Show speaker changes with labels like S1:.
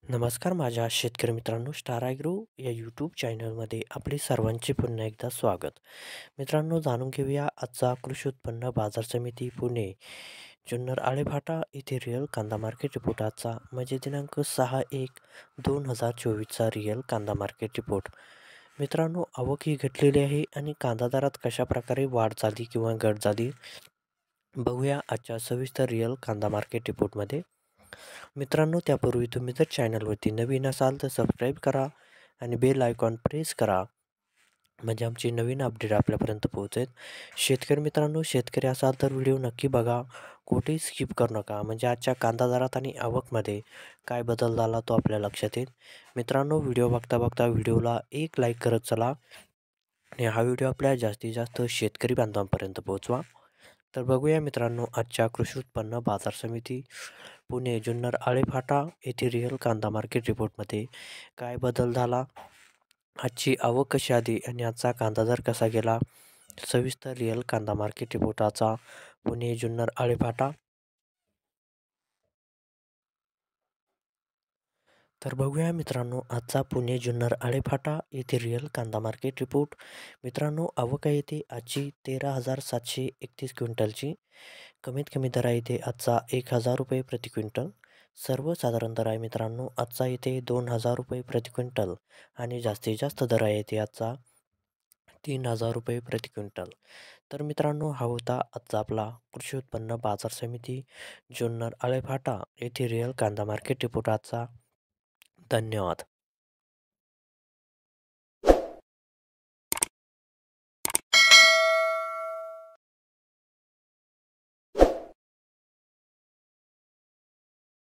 S1: नमस्कार माझ्या शेतकरी मित्रांनो, स्टार ॲग्रो या यूट्यूब चॅनलमध्ये आपले सर्वांचे पुन्हा एकदा स्वागत. मित्रांनो, जाणून घेऊया आजचा कृषी उत्पन्न बाजार समिती पुणे जुन्नर आळेफाटा येथे रिअल कांदा मार्केट रिपोर्टाचा म्हणजे दिनांक 6/1/2024चा रिअल कांदा मार्केट रिपोर्ट. मित्रांनो, आवक ही घटलेली आहे आणि कांदा दरात कशाप्रकारे वाढ झाली किंवा घट झाली बघूया आजच्या सविस्तर रिअल कांदा मार्केट रिपोर्टमध्ये. मित्रांनो, त्यापूर्वी तुम्ही जर चॅनलवरती नवीन असाल तर सबस्क्राईब करा आणि बेल आयकॉन प्रेस करा म्हणजे आमची नवीन अपडेट आपल्यापर्यंत पोहोचेल. शेतकरी मित्रांनो, शेतकरी असाल तर व्हिडिओ नक्की बघा, कुठेही स्किप करू नका म्हणजे आजच्या कांदा दरात आणि आवकमध्ये काय बदल झाला तो आपल्या लक्षात येईल. मित्रांनो, व्हिडिओ बघता बघता व्हिडिओला एक लाईक करत चला आणि हा व्हिडिओ आपल्या जास्तीत जास्त शेतकरी बांधवांपर्यंत पोहोचवा. तर बघूया मित्रांनो, आजच्या कृषी उत्पन्न बाजार समिती पुणे जुन्नर आळेफाटा येथे रिअल कांदा मार्केट रिपोर्टमध्ये काय बदल झाला, आजची आवक कशी आली आणि आजचा कांदा दर कसा गेला, सविस्तर रिअल कांदा मार्केट रिपोर्टाचा पुणे जुन्नर आळेफाटा. तर बघूया मित्रांनो, आजचा पुणे जुन्नर आळेफाटा येथे रिअल कांदा मार्केट रिपोर्ट. मित्रांनो, आवक आहे येथे आजची 13,731 क्विंटलची. कमीत कमी दर आहे इथे आजचा ₹1,000 प्रति क्विंटल. सर्वसाधारण दर आहे मित्रांनो आजचा इथे ₹2,000 प्रति क्विंटल आणि जास्तीत जास्त दर आहे इथे आजचा ₹3,000 प्रति क्विंटल. तर मित्रांनो, हा होता आजचा आपला कृषी उत्पन्न बाजार समिती जुन्नर आळेफाटा येथे रिअल कांदा मार्केट रिपोर्ट आजचा. धन्यवाद.